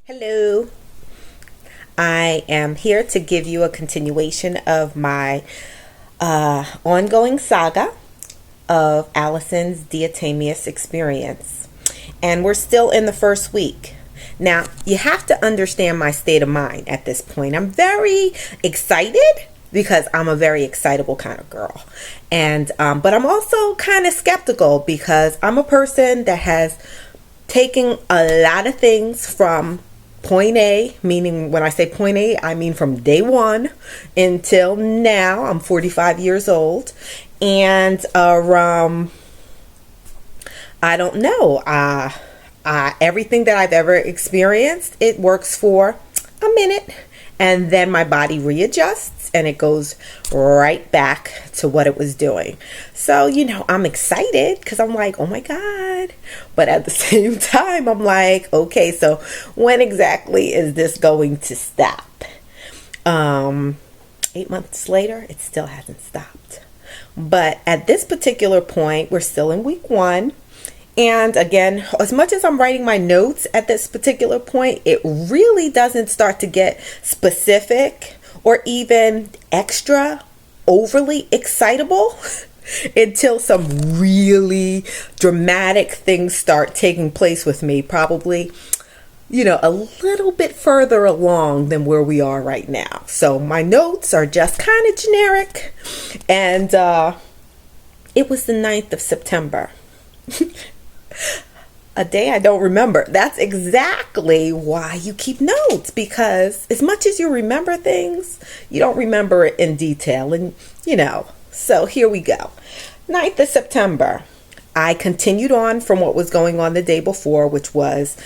Hello, I am here to give you a continuation of my ongoing saga of Allison's Diatomaceous experience. And we're still in the first week. Now, you have to understand my state of mind at this point. I'm very excited because I'm a very excitable kind of girl. And but I'm also kind of skeptical because I'm a person that has taken a lot of things from point A, meaning when I say point A, I mean from day one until now. I'm 45 years old. And I don't know. Everything that I've ever experienced, it works for a minute. And then my body readjusts and it goes right back to what it was doing. So, I'm excited because I'm like, oh my God. But at the same time, I'm like, okay, so when exactly is this going to stop? 8 months later, it still hasn't stopped. But at this particular point, we're still in week 1. And again, as much as I'm writing my notes at this particular point, it really doesn't start to get specific or even extra overly excitable until some really dramatic things start taking place with me, probably, a little bit further along than where we are right now. So my notes are just kind of generic. And it was the 9th of September. A day I don't remember. That's exactly why you keep notes, because as much as you remember things, you don't remember it in detail. And, so here we go. 9th of September. I continued on from what was going on the day before, which was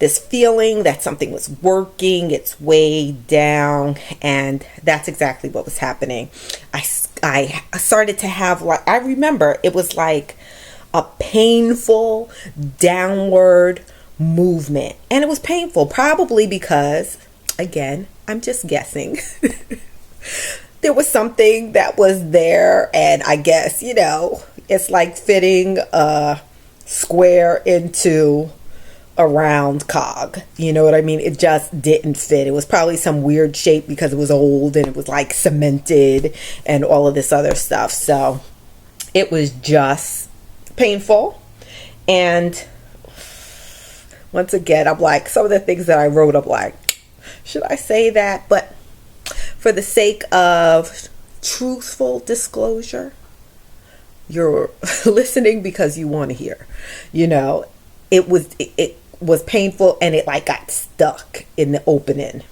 this feeling that something was working its way down. And that's exactly what was happening. I started to have, I remember it was like a painful downward movement. And it was painful, probably because, again, I'm just guessing. There was something that was there, and I guess, it's like fitting a square into a round cog. You know what I mean? It just didn't fit. It was probably some weird shape because it was old and it was like cemented and all of this other stuff. So it was just painful. And once again, I'm like, some of the things that I wrote, I'm like, should I say that? But for the sake of truthful disclosure, you're listening because you want to hear. It was painful, and it got stuck in the opening.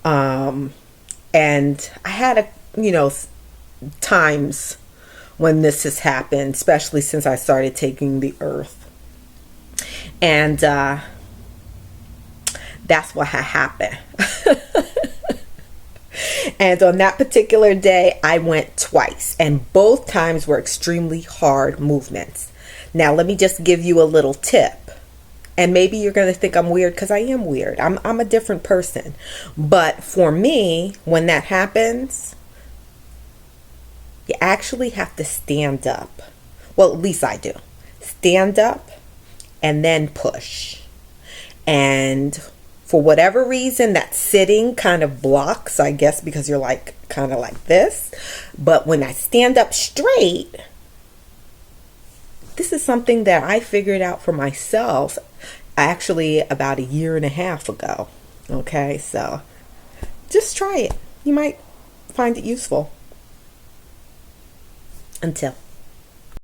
And I had times when this has happened, especially since I started taking the earth. And that's what had happened. And on that particular day, I went twice, and both times were extremely hard movements. Now, let me just give you a little tip. And maybe you're going to think I'm weird, because I am weird. I'm a different person. But for me, when that happens, you actually have to stand up. Well, at least I do. Stand up and then push. And for whatever reason, that sitting kind of blocks, I guess, because you're kind of like this. But when I stand up straight, this is something that I figured out for myself actually about 1.5 years ago. Okay, so just try it. You might find it useful. Until